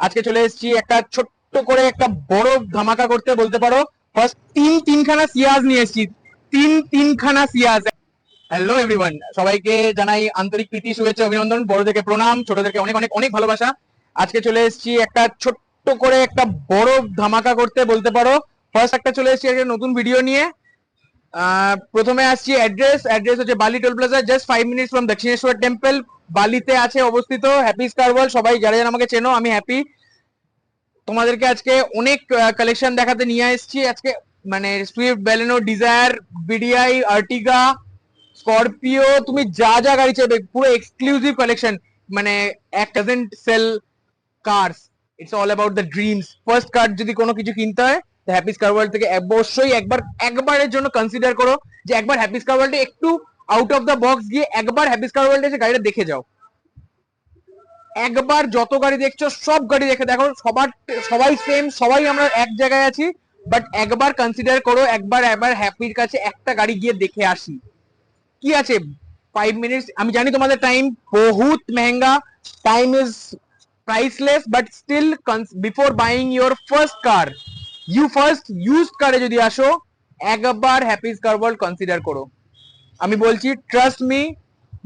আজকে চলে এসেছি একটা ছোট্ট করে একটা বড় ধামাকা করতে বলতে পারো। ফার্স্ট তিনখানা সিয়াজ নিয়ে এসেছি, তিনখানা সিয়াজ। হ্যালো এভরিওয়ান, সবাইকে জানাই আন্তরিক প্রীতি, শুভেচ্ছা, অভিনন্দন, বড়দেরকে প্রণাম, ছোটদেরকে অনেক অনেক অনেক ভালোবাসা। আজকে চলে এসেছি একটা ছোট্ট করে একটা বড় ধামাকা করতে বলতে পারো। ফার্স্ট একটা চলে এসেছি একটা নতুন ভিডিও নিয়ে। প্রথমে আসছি অ্যাড্রেস হচ্ছে বালি toll plaza, just 5 minutes from Dakshineswar temple. বালিতে আছে অবস্থিত হ্যাপি স্কার ওয়ার্ল্ড। সবাই যারা যারা আমাকে চেনো, আমি হ্যাপি। তোমাদেরকে আজকে অনেক কালেকশন দেখাতে নিয়ে এসেছি আজকে। মানে Swift, Baleno, Dzire, VDI, Ertiga, Scorpio, তুমি যা যা গাড়ি চাইবে পুরো এক্সক্লুসিভ কালেকশন। মানে এক doesn't sell cars, it's all about the dreams. First car যদি কোনো কিছু কিনতে হয় তো হ্যাপি স্কার ওয়ার্ল্ড থেকে অবশ্যই একবারের জন্য কনসিডার করো যে একবার হ্যাপি স্কার ওয়ার্ল্ডে একটু আউট অফ দ্য বক্স গিয়ে একবার হ্যাপি স্কার ওয়ার্ল্ডে এসে গাড়িটা দেখে যাও। একবার যত গাড়ি দেখছো সব গাড়ি দেখে দেখো, সবাই সেম, সবাই আমরা এক জায়গায় আছি, বাট একবার কনসিডার করো, একবার হ্যাপির কাছে একটা গাড়ি গিয়ে দেখে আসি। কি আছে 5 মিনিটস, আমি জানি তোমাদের টাইম বহুত মেহেঙ্গা, time is priceless, but still before buying your first car, you first used কারে যদি আসো একবার হ্যাপি স্কার ওয়ার্ল্ড কনসিডার করো। আমি বলছি trust me,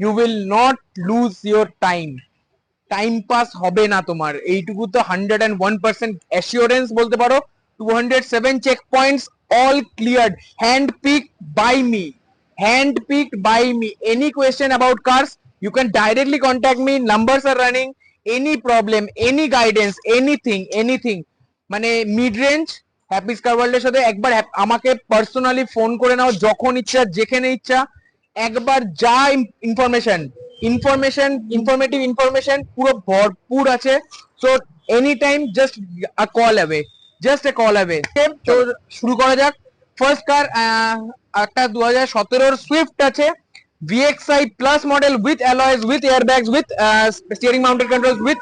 you will not lose your time. Time pass হবে না তোমার, এইটুকু তো 101% অ্যাসিওরেন্স বলতে পারো। 207 check points all cleared, hand pick by me, handpicked by me. Any question about cars, you can directly contact me. Numbers are running. Any problem, any guidance, anything. মানে mid range happy স্কার ওয়ার্ল্ডের সাথে একবার আমাকে personally phone করে নাও, যখন ইচ্ছা, যেখানে ইচ্ছা। একবার যা ইনফরমেটিভ ইনফরমেশন পুরো ভরপুর আছে। So any time just a call away, তো শুরু করা যাক। ফার্স্ট কার একটা 2017 সুইফট আছে, VXI plus model, with alloys, with airbags, with steering mounted controls, with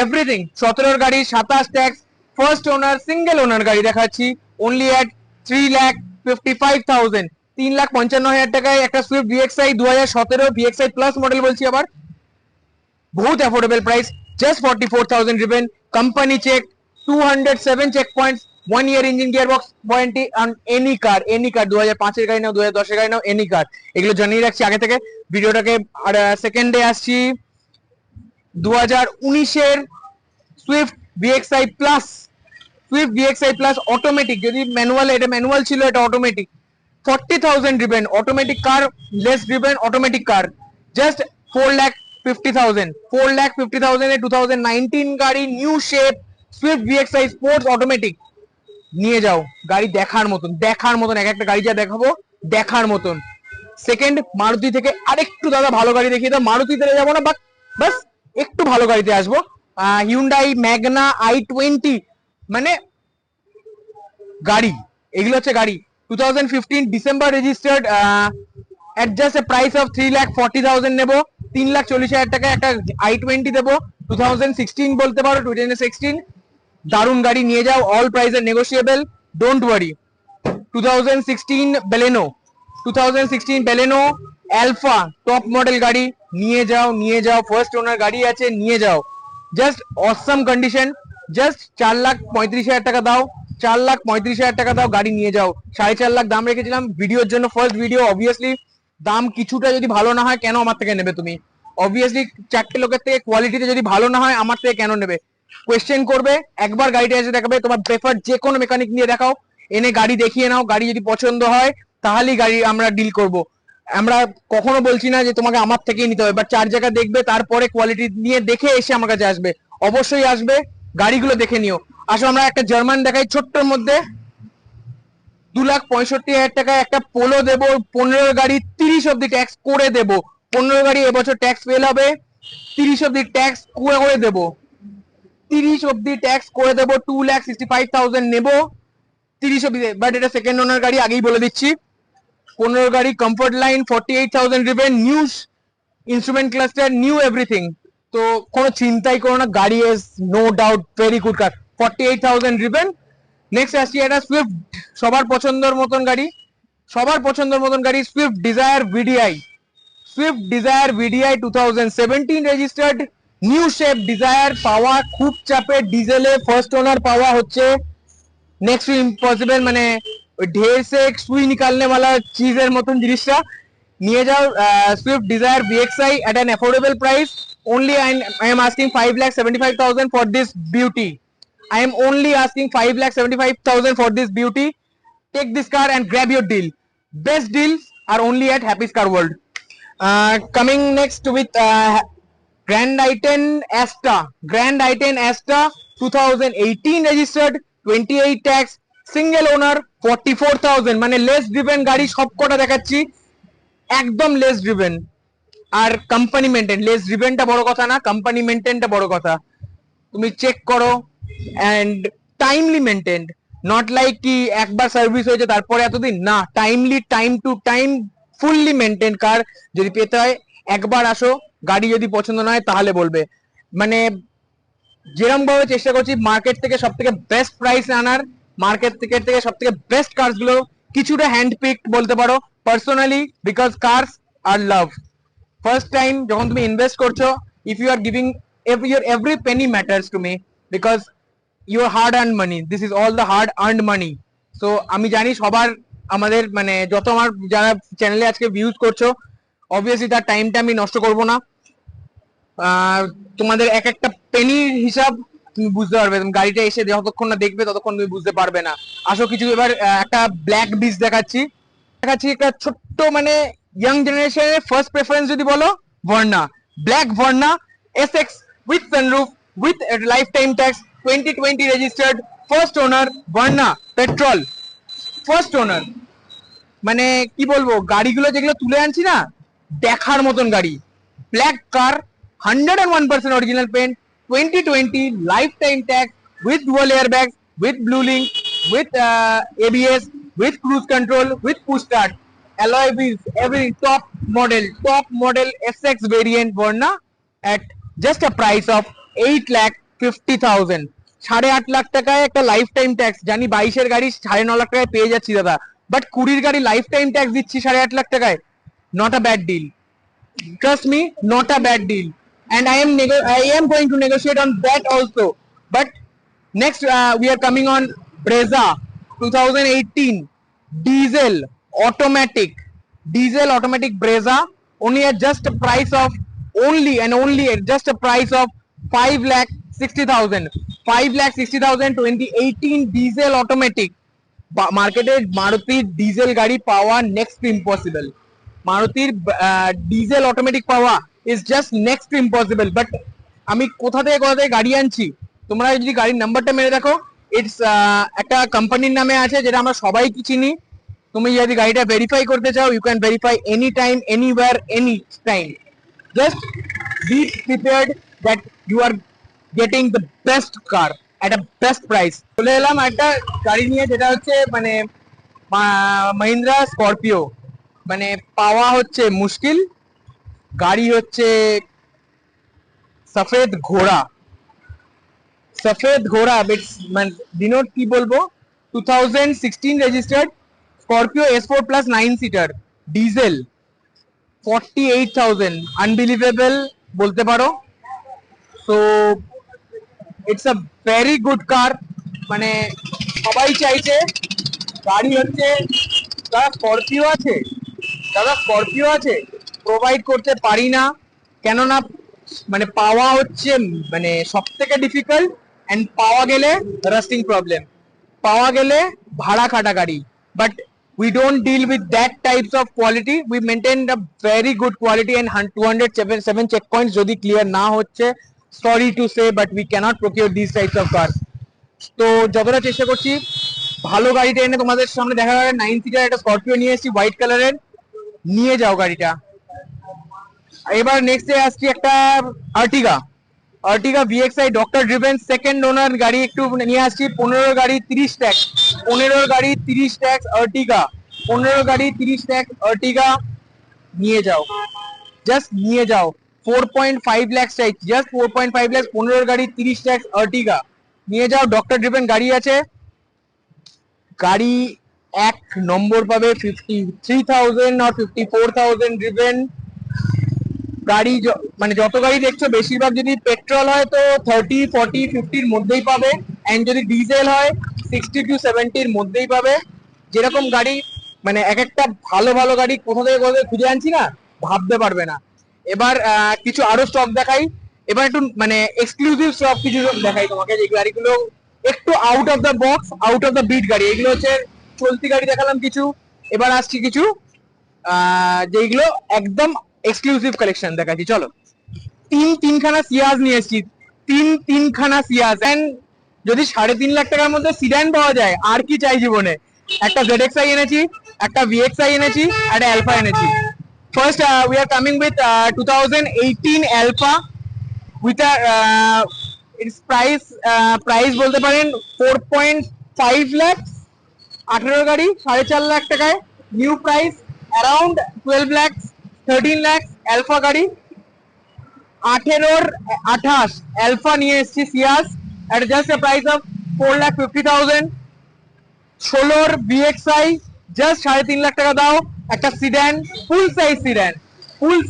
everything. 17 গাড়ি, 27 tax, first owner, single owner গাড়ি দেখাচ্ছি, অনলি অ্যাট 3,55,000, 3,55,000 টাকায় একটা Swift VXI 2017 VXI plus model বলছি আবার, বহুত affordable price, just 44,000 driven, company check, 207 check points, 1 year engine gearbox warranty on any car. 2005 এর গাড়ি নাও, 2010 এর গাড়ি নাও, এনি কার। এগুলো জানিয়ে রাখছি আগে থেকে ভিডিওটাকে। আর সেকেন্ডে আসছি 2019 এর সুইফট VXI প্লাস, অটোমেটিক, যদি ম্যানুয়াল, এটা ম্যানুয়াল ছিল, এটা অটোমেটিক, 40,000 driven, অটোমেটিক কার, লেস driven অটোমেটিক কার, জাস্ট 4,50,000 এ 2019 গাড়ি, new shape, Swift VXI sports automatic. নিয়ে যাও, গাড়ি দেখার মতন, এক একটা গাড়ি যা দেখাবো দেখার মতন। সেকেন্ড, মারুতি থেকে আরেকটু দাদা ভালো গাড়ি দেখিয়ে দাও। মারুতিতে যাবো না, বাট বাস একটু ভালো গাড়িতে আসবো। হিউন্ডাই ম্যাগনা i20, মানে গাড়ি, এগুলো হচ্ছে গাড়ি। 2015 December registered, at just a price of 3,40,000 নেবো, 3,40,000 টাকায় একটা i20 দেবো। 2016 বলতে পারো, 2016 দারুন গাড়ি, নিয়ে যাও, all price are negotiable, don't worry. 2016 Baleno alpha, top model গাড়ি, নিয়ে যাও, ফার্স্ট ওনার গাড়ি আছে, নিয়ে যাও, জাস্ট অসাম কন্ডিশন, জাস্ট 4,35,000 টাকা দাও, 4,35,000 টাকা দাও, গাড়ি নিয়ে যাও। 4.5 লাখ দাম রেখেছিলাম ভিডিওর জন্য, ফার্স্ট ভিডিও, অবভিয়াসলি দাম কিছুটা যদি ভালো না হয় কেন আমার থেকে নেবে তুমি? অবভিয়াসলি চারটে লোকের থেকে কোয়ালিটিতে যদি ভালো না হয় আমার থেকে কেন নেবে? কোয়েশ্চেন করবে, একবার গাড়িটা এসে দেখাবে, তোমার প্রেফার যে কোনো মেকানিক নিয়ে দেখাও, এনে গাড়ি দেখিয়ে নাও, গাড়ি যদি পছন্দ হয় তাহলেই গাড়ি আমরা ডিল করব। আমরা কখনো বলছি না যে তোমাকে আমার থেকেই নিতে হবে, বাট 4 জায়গা দেখবে, তারপরে কোয়ালিটি নিয়ে দেখে এসে আমার কাছে আসবে, অবশ্যই আসবে, গাড়িগুলো দেখে নিও। আসো আমরা একটা জার্মান দেখাই ছোট্টর মধ্যে। 2,65,000 টাকায় একটা পোলো দেবো, 15 গাড়ি, 30 অব্দি ট্যাক্স করে দেবো। 15 গাড়ি এবছর ট্যাক্স ফেল হবে, 30 অব্দি ট্যাক্স করে দেবো, 30 অব্দি ট্যাক্স করে দেবো। 2,65,000 নেবো, 30 অব্দি, বাট এটা সেকেন্ড ওনার গাড়ি, আগেই বলে দিচ্ছি। 15 গাড়ি, comfort line, 48,000 driven, new instrument cluster, new everything. তো কোনো চিন্তাই করো না, গাড়ি is no doubt very good car, 48,000 driven। Next আসছি একটা সুইফট, সবার পছন্দের মতন গাড়ি, Swift Dzire VDI, 2017 registered, new shape Dzire পাওয়া খুব চাপে, ডিজেলে ফার্স্ট ওনার পাওয়া হচ্ছে নেক্সট টু ইম্পসিবল, মানে ঢের से সুই निकालने वाला चीजेर মতন জিনিসটা নিয়ে যাও। Swift Dzire VXI at an affordable price only. I am asking 5,75,000 for this beauty. I am only asking 5,75,000 for this beauty. Take this car and grab your deal. Best deals are only at Happy's Car World. Coming next with Grand i10 Asta. Grand i10 Asta 2018 registered, 28 tax, single owner, 44,000, মানে less driven গাড়ি সবকটা দেখাচ্ছি, একদম less driven আর company maintain. Less ড্রিভেনটা বড় কথা না, company মেনটেনটা বড় কথা। তুমি চেক করো and timely maintain, not like কি একবার সার্ভিস হয়েছে তারপরে এতদিন না, timely, time to time, fully maintain car যদি পেতে হয় একবার আসো, গাড়ি যদি পছন্দ না হয় তাহলে বলবে। মানে যেরকম ভাবে চেষ্টা করছি মার্কেট থেকে সব থেকে বেস্ট প্রাইস আনার, মার্কেট থেকে সব থেকে বেস্ট কার্স গুলো কিছুটা হ্যান্ড পিকড বলতে পারো personally, because cars are love. First time যখন তুমি ইনভেস্ট করছো, if you are giving every penny matters to me because your hard earned money, this is all the hard earned money. So আমি জানি সবার, আমাদের মানে যত আমার যারা চ্যানেলে আজকে ভিউজ করছো, অবভিয়াসলি তার টাইমটা আমি নষ্ট করব না। তোমাদের এক একটা পেনির হিসাব তুমি বুঝতে পারবে, তুমি গাড়িটা এসে যতক্ষণ না দেখবে ততক্ষণ তুমি বুঝতে পারবে না। আসো কিছু এবার একটা ব্ল্যাক বিচ দেখাচ্ছি একটা ছোট্ট মানে ইয়াং জেনারেশনের ফার্স্ট প্রেফারেন্স যদি বলো, Verna, black Verna SX with sunroof with a lifetime tax, 2020 registered, first owner, Verna petrol, first owner. মানে কি বলবো, গাড়িগুলো যেগুলো তুলে আনছি না, দেখার মতন গাড়ি। Black car, 101% original paint, 2020 lifetime tax with dual airbags, with blue link, with ABS, with cruise control, with push start, alloy wheels, every top model SX variant Verna at just a price of 8,50,000. 8.5 lakh টাকায় একটা life time tax. জানি 22-এর গাড়ি 9.5 লাখ টাকায় পেয়ে যাচ্ছি দাদা, but 20-র গাড়ি life time tax দিচ্ছি 8.5 লাখ টাকায়। Not a bad deal, trust me, not a bad deal, and I am going to negotiate on that also. But next we are coming on Brezza 2018 diesel automatic Brezza, only at just a price of only at just a price of 5,60,000, 2018 diesel automatic. মার্কেটে মারুতির diesel গাড়ি পাওয়া next to impossible, মারুতির diesel automatic পাওয়া is just next to impossible. But আমি কোথা থেকে গাড়ি আনছি, তোমরা যদি গাড়ির নাম্বারটা মেরে দেখো, ইটস একটা কোম্পানির নামে আছে যেটা আমরা সবাই কি চিনি। তুমি যদি গাড়িটা ভেরিফাই করতে চাও, you can verify any time, anywhere, any time. Just be prepared that you are getting the best car at a best price. চলে এলাম একটা গাড়ি নিয়ে, যেটা হচ্ছে মানে মহিন্দ্রা স্করপিও। মানে পাওয়া হচ্ছে মুশকিল, গাড়ি হচ্ছে সফেদ ঘোড়া। মানে ডিনোট কি বলবো, 2016 registered Scorpio S4 plus 9 seater diesel, 48,000, unbelievable বলতে পারো। So it's a very good কার। মানে সবাই চাইছে গাড়ি হচ্ছে, দাদা স্করপিও আছে প্রোভাইড করতে পারি না, কেননা মানে পাওয়া হচ্ছে মানে সব থেকে ডিফিকাল্ট, এন্ড পাওয়া গেলে রাস্টিং প্রবলেম, পাওয়া গেলে ভাড়া খাটা গাড়ি। But we don't deal with that types of quality, we maintain a very good quality and 207 checkpoints যদি ক্লিয়ার না হচ্ছে, sorry to say, but we cannot procure these types of cars. তো যতটা চেষ্টা করছি ভালো গাড়িটা এনে তোমাদের সামনে দেখা যাবে। 9 সিটার একটা স্করপিও নিয়ে এসেছি হোয়াইট কালারের, নিয়ে যাও গাড়িটা। এবার নেক্সটে আসছি একটা Ertiga VXI doctor driven second ওনার গাড়ি একটু নিয়ে আসছি। 15 গাড়ি 30 ট্যাক্স, 15 গাড়ি 30 ট্যাক্স আর্টিগা, 15 গাড়ি 30 ট্যাক্স আর্টিগা নিয়ে যাও, জাস্ট নিয়ে যাও। 4.5 লাখ চাই, জাস্ট 4.5 লাখ, 15 গাড়ি 30 ট্যাক্স আর্টিগা নিয়ে যাও। ডক্টর ড্রিভেন গাড়ি আছে, গাড়ি এক নম্বর পাবে, 53,000 or 54,000 ড্রিভেন, গাড়ি মানে যত গাড়ি দেখছো বেশিরভাগ যদি পেট্রোল হয় তো 30, 40, 50-র মধ্যেই পাবে, এন্ড যদি ডিজেল হয় 60 to 70-র মধ্যেই পাবে। যেরকম গাড়ি মানে এক একটা ভালো ভালো গাড়ি কোথা থেকে কোথা থেকে খুঁজে আনছি না, ভাবতে পারবে না। এবার কিছু আরো স্টক দেখাই। এবার একটু মানে এক্সক্লুসিভ স্টক কিছু দেখাই তোমাকে, যে গাড়িগুলো একটু out of the box, out of the beat গাড়ি। এগুলো হচ্ছে চলতি গাড়ি দেখালাম কিছু, এবার আসছি কিছু যেগুলো একদম এক্সক্লুসিভ কালেকশন দেখাচ্ছি। চলো, তিনখানা সিয়াজ নিয়ে এসেছি, তিনখানা সিয়াজ। এন্ড যদি 3.5 লাখ টাকার মধ্যে সিডান পাওয়া যায় আর কি চাই জীবনে। একটা ZXi এনেছি, একটা VXi এনেছি, একটা অ্যালফা এনেছি। First we are coming with 2018 Alpha with its price বলতে পারেন 4.5 লাখ। 18 গাড়ি 4.5 লাখ টাকায়, new price around 12 lakh 13 lakh. Alpha গাড়ি 28 অ্যালফা নিয়ে এসেছি Ciaz at just a price of 4,50,000। 16 VXi just 3.5 lakh টাকা দাও, একটা সিডান, ফুল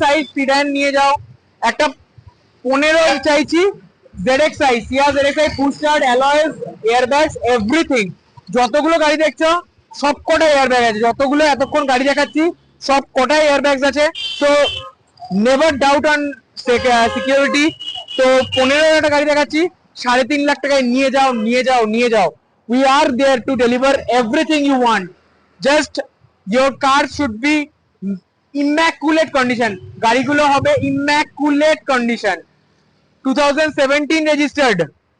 সাইজ সিডান নিয়ে যাও। একটা 15 চাইছি ZXi, সিয়াস ZXi, full start, alloys, airbags, everything. যতগুলো গাড়ি দেখছো সব কটাই এয়ারব্যাগ আছে, যতগুলো এতক্ষণ গাড়ি দেখাচ্ছি সব কটাই এয়ারব্যাগস আছে। তো নেভার ডাউট অন সিকিউরিটি। তো 15 গাড়ি দেখাচ্ছি, 3.5 লাখ টাকায় নিয়ে যাও, নিয়ে যাও, নিয়ে যাও। We are there to deliver everything you want. Just your car should be immaculate condition, গাড়িগুলো হবে immaculate condition. 2017 registered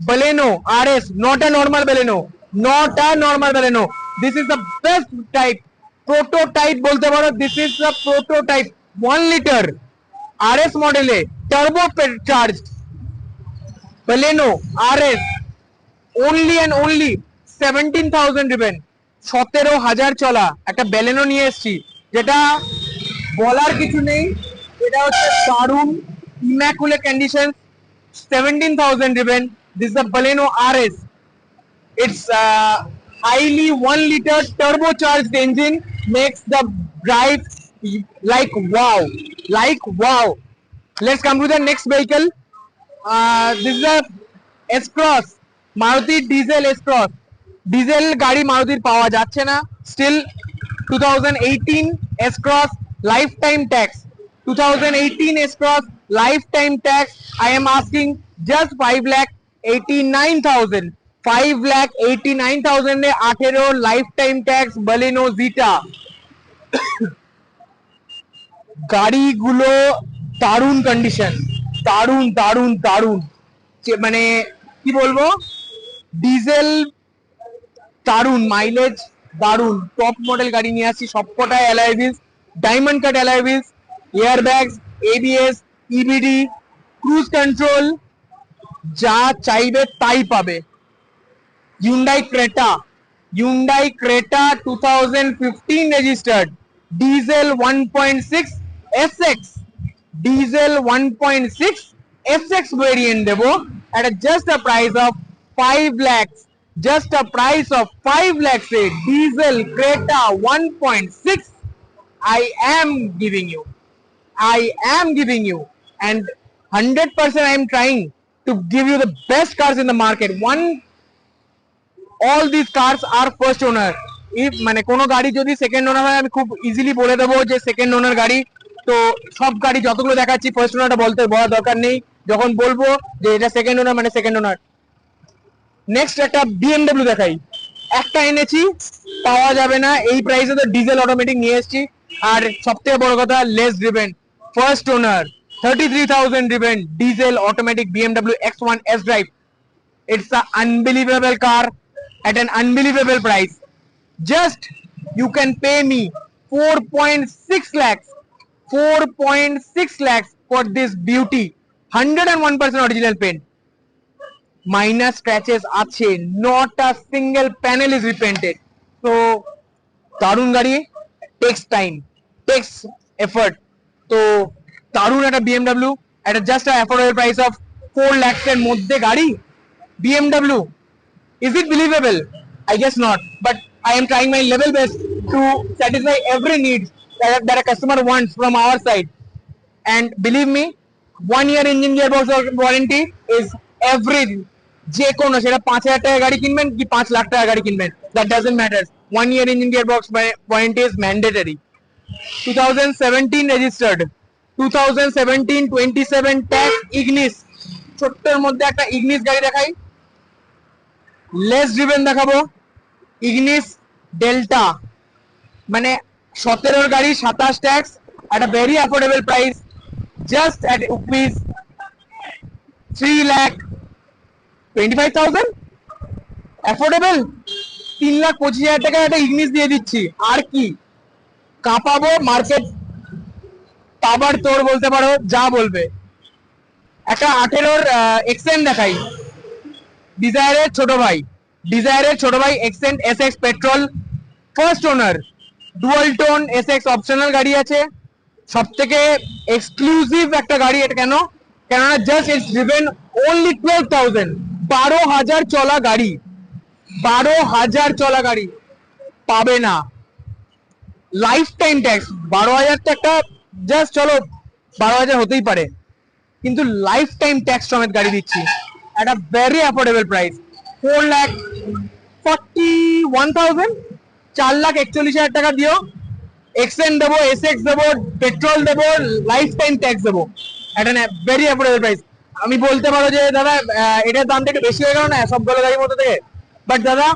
Baleno RS, not a normal Baleno, not a normal Baleno. This is the best type, prototype bolte paro. This is the prototype 1 liter RS model e turbo charged Baleno RS, only and only 17,000 driven, 17,000 চলা একটা Baleno নিয়ে এসেছি, যেটা বলার কিছু নেই। এটা হচ্ছে দারুণ immaculate condition, 17,000 driven. This is the Baleno RS. It's highly 1 liter turbocharged engine, makes the drive like wow, like wow. Let's come to the next vehicle. This is a S-Cross, Maruti diesel S-Cross. Diesel গাড়ি মারুতির পাওয়া যাচ্ছে না still. 2018 S-Cross, lifetime tax. 2018 S-Cross, lifetime tax. I am asking just 5,89,000. 5,89,000 A 18 lifetime tax Baleno Zeta। গাড়িগুলো দারুণ condition, দারুণ দারুণ দারুণ, মানে কি বলবো, ডিজেল দারুণ, মাইলেজ দারুণ, টপ মডেল গাড়ি নিয়ে আসছি। সবকটায় alloy wheels, diamond cut alloy wheels, air bags, ABS, EBD, cruise control, যা চাইবে তাই পাবে। Hyundai Creta 2015 registered, diesel 1.6 SX, diesel 1.6 SX variant দেবো at just a price of 5 lakhs, just a price of 5 lakhs a diesel Creta 1.6 I am giving you, and 100% I am trying to give you the best cars in the market. All these cars are first owner. If মানে কোনো গাড়ি যদি second ওনার হয় আমি খুব easily বলে দেবো যে সেকেন্ড ওনার গাড়ি। তো সব গাড়ি যতগুলো দেখাচ্ছি ফার্স্ট ওনারটা বলার দরকার নেই, যখন বলবো যে এটা সেকেন্ড ওনার মানে সেকেন্ড ওনার। নেক্সট একটা BMW দেখাই, একটা এনেছি, পাওয়া যাবে না এই প্রাইসে, তো ডিজেল অটোমেটিক নিয়ে এসেছি। আর সব থেকে বড় কথা less driven, first owner, 33,000 driven, diesel automatic BMW X1 S Drive. It's an unbelievable car at an unbelievable price. Just you can pay me 4.6 lakhs, 4.6 lakhs for this beauty, 101% original paint, minor scratches আছে, not a single panel is repainted. So দারুণ গাড়ি, takes time, takes effort. তো দারুণ একটা BMW at a just a affordable price of 4 lakhs এর মধ্যে গাড়ি BMW. Is it believable? I guess not, but I am trying my level best to satisfy every need that a customer wants from our side. and believe me, 1 year engine gearbox warranty is everything. যে কোনো সেটা 5,000 টাকা গাড়ি কিনবেন কি 5 লাখ টাকা গাড়ি কিনবেন, that doesn't matter. 1 year engine gearbox warranty is mandatory. 2017 registered, 2017 27 tax Ignis, ছোট্টর মধ্যে একটা Ignis গাড়ি দেখাই, লেস ড্রিভেন দেখাবো, Ignis Delta, মানে 17 গাড়ি 27 tax at a very affordable price, just at rupees 3,25,000. Affordable, 3,25,000 টাকা একটা ইগনিস দিয়ে দিচ্ছি, আর কি কাঁপাবো মার্কেট, পাবার তোর বলতে পারো, যা বলবে। একটা 18 এক্সেন্ট দেখাই, ডিজায়ারের ছোট ভাই Xcent Essex petrol, first owner, dual tone Essex optional গাড়ি আছে, সব থেকে এক্সক্লুসিভ একটা গাড়ি এটা। কেননা জাস্ট ইটস ড্রিভেন অনলি 12,000, 12,000 চলা গাড়ি, 12,000 চলা গাড়ি পাবে না। লাইফ টাইম ট্যাক্স 12,000 তো একটা জাস্ট চলো 12,000 হতেই পারে, কিন্তু লাইফ টাইম ট্যাক্স সমেত গাড়ি দিচ্ছি at a very affordable price, 4,41,000, 4,41,000 টাকা দিও, এক্সেন্ট দেবো, এসএক্স দেবো, পেট্রোল দেবো, লাইফ টাইম ট্যাক্স দেবো at a very affordable price. আমি বলতে পারো যে দাদা এটার দামটা একটু বেশি হয়ে গেল না সবগুলো গাড়ির মধ্যে থেকে, বাট দাদা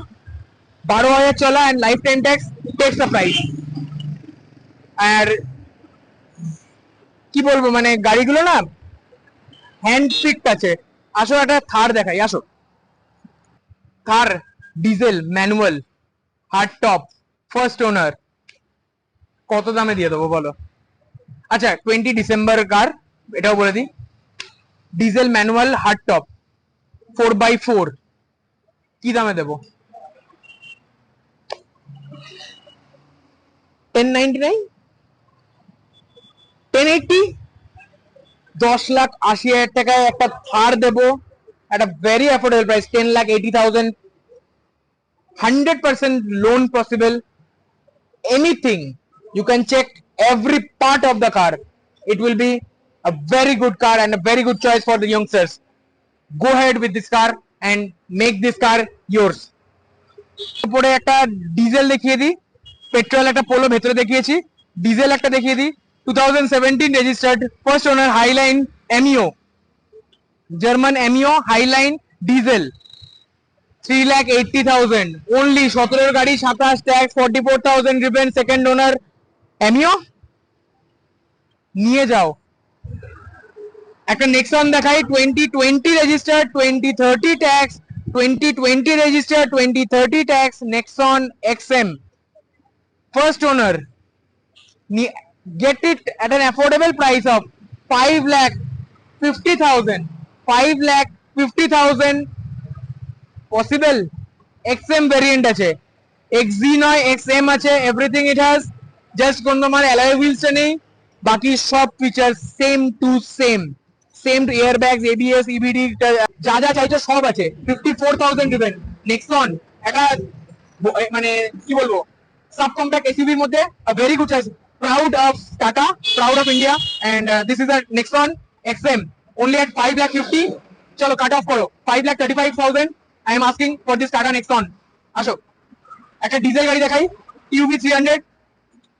12,000 চলা and life time tax tax the price. আর কি বলবো, মানে গাড়িগুলো না হ্যান্ড পিকড আছে। আসো একটা থার দেখাই, আসো। Thar diesel manual hard top first owner, কত দামে দিয়ে দেবো বলো? আচ্ছা 20 ডিসেম্বর কার, এটাও বলে দিই, diesel manual hard top 4x4, কি দামে দেবো? 1099, 1080, 10,80,000 টাকায় একটা থার দেবো at a very affordable price, 10,80,000, 100% loan possible, anything. You can check every part of the car. It will be a very good car and a very good choice for the youngsters. Go ahead with this car and make this car yours. পরে একটা diesel দেখিয়ে দিই, petrol একটা polo ভেতরে দেখিয়েছি, diesel একটা দেখিয়ে দিই, 2017 registered first owner highline Ameo, German Ameo highline diesel, 3,80,000 only, 17 গাড়ি 27 tax, 44,000 driven, second owner Ameo, নিয়ে যাও। একটা নেক্সন দেখাই, 2020 registered, 2030 tax, 2020 registered, 2030 tax, Nexon XM first owner, get it at an affordable price of 5,50,000, 5,50,000 possible. XM variant আছে, XZ নয় XM আছে, everything it has, just কোন তোমার অ্যালয় হুইলসটা নেই, বাকি সব feature same to same, same to air bags, ABS, EBD, যা যা চাইছো সব আছে। 54,000 দিবেন নেক্সন, একটা মানে কি বলবো সাব কম্প্যাক্ট এসইউভির মধ্যে, a very good choice. Proud of Tata, proud of India, and this is a Nexon XM only at 5,50,000. চলো কাট অফ করো, 5,35,000 I am asking for this Tata Nexon. আসো একটা ডিজেল গাড়ি দেখাই, TUV 300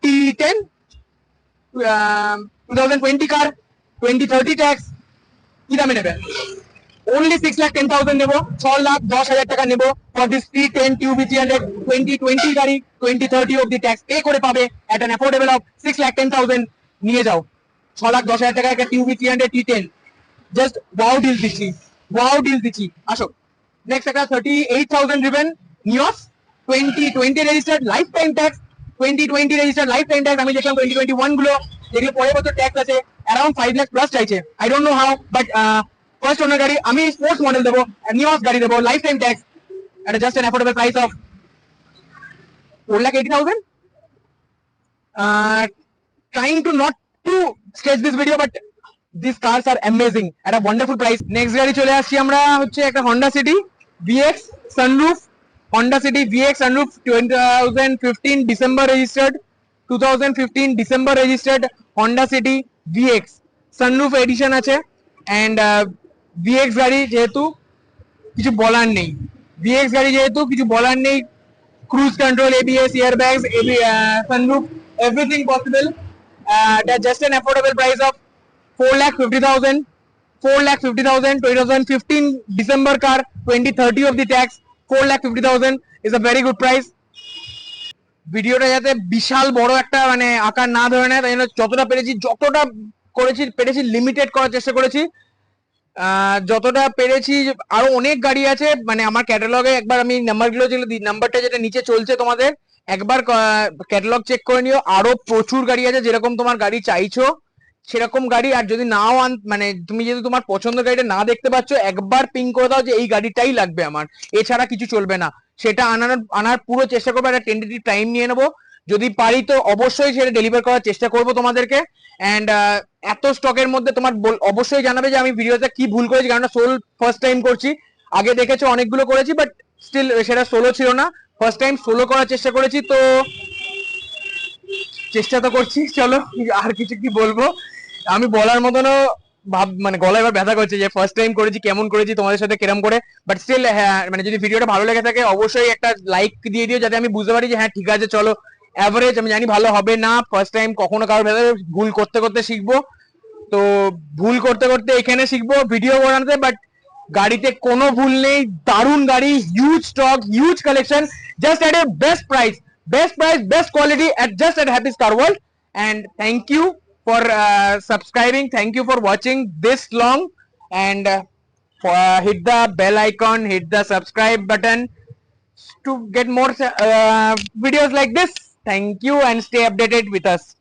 T10, 2020 কার, 2030 tax, কি দামে নেবে? only 6,10,000 নেবো, 6,10,000 টাকা নেবো for this T10 TUV 300, 2020 গাড়ি, 2030 অব্দি ট্যাক্স পে করে পাবে at an affordable of 6,10,000। নিয়ে যাও, 6,10,000 টাকা একটা TUV 300 T10, just wow deal দিচ্ছি, ওয়াও ডিল দিচ্ছি। আসো নেক্সট একটা 38,000 driven Nios, 2020 registered, life time tax, 2020 registered, life time tax. আমি দেখলাম 2021 গুলো যেগুলো পরের বছর ট্যাক্স আছে অ্যারাউন্ড 5 লাখ প্লাস চাইছে, I don't know how, but first owner গাড়ি, আমি স্পোর্টস মডেল দেবো, নিওস গাড়ি দেবো, life time tax at just an affordable price of 4,80,000. Trying to not to sketch this video, but these cars are amazing at a wonderful price. Next গাড়ি চলে আসছি আমরা, হচ্ছে একটা Honda City VX sunroof, Honda City VX sunroof, 2015 December registered, 2015 December registered Honda City VX, sunroof edition আছে and VX গাড়ি যেহেতু কিছু বলার নেই, ভিএক্স গাড়ি যেহেতু কিছু বলার নেই, cruise control, ABS, airbags, sunroof, everything possible at just an affordable price of 4,50,000. 4,50,000. 2015 December car, 2030 of the tax. 4,50,000 is a very good price. ভিডিওটা যাতে বিশাল বড় একটা মানে আকার না ধরে নেয়, তাই জন্য যতটা পেরেছি লিমিটেড করার চেষ্টা করেছি। যতটা পেরেছি, আরো অনেক গাড়ি আছে মানে আমার ক্যাটালগে। একবার আমি নাম্বারগুলো নাম্বারটা যেটা নিচে চলছে তোমাদের একবার ক্যাটালগ চেক করে নিও। আরো প্রচুর গাড়ি আছে, যেরকম তোমার গাড়ি চাইছো সেরকম গাড়ি। আর যদি নাও মানে তুমি যদি তোমার পছন্দের গাড়িটা না দেখতে পাচ্ছ, একবার পিং করে দাও যে এই গাড়িটাই লাগবে আমার, এছাড়া কিছু চলবে না। সেটা আনার পুরো চেষ্টা করবো, একটা টেন্টেটিভ টাইম নিয়ে নেবো। যদি পারি তো অবশ্যই সেটা ডেলিভার করার চেষ্টা করবো তোমাদেরকে। এন্ড এত স্টকের মধ্যে তোমার অবশ্যই জানাবে যে আমি ভিডিওতে কি ভুল করেছি, কারণ সোল ফার্স্ট টাইম করছি। আগে দেখেছো অনেকগুলো করেছি, বাট স্টিল সেটা সোলো ছিল না, ফার্স্ট টাইম সোলো করার চেষ্টা করেছি। তো চেষ্টা তো করছি, চলো আর কিছু কি বলবো, আমি বলার মতনও মানে গলা এবার ব্যথা করছে যে ফার্স্ট টাইম করেছি, কেমন করেছি, তোমাদের সাথে কেরম করে। বাট স্টিল হ্যাঁ, মানে যদি ভিডিওটা ভালো লেগে থাকে অবশ্যই একটা লাইক দিয়ে দিও, যাতে আমি বুঝতে পারি যে হ্যাঁ ঠিক আছে চলো। অ্যাভারেজ আমি জানি ভালো হবে না, ফার্স্ট টাইম কখনো কারোর ভেতরে ভুল করতে করতে শিখবো। তো ভুল করতে করতে এখানে শিখবো ভিডিও বানাতে। বাট গাড়িতে কোনো ভুল নেই, দারুণ গাড়ি, huge stock, huge collection, just at A best price, best quality at just at Happy's Car World. And thank you for subscribing, thank you for watching this long, and hit the bell icon, hit the subscribe button to get more videos like this. Thank you and stay updated with us.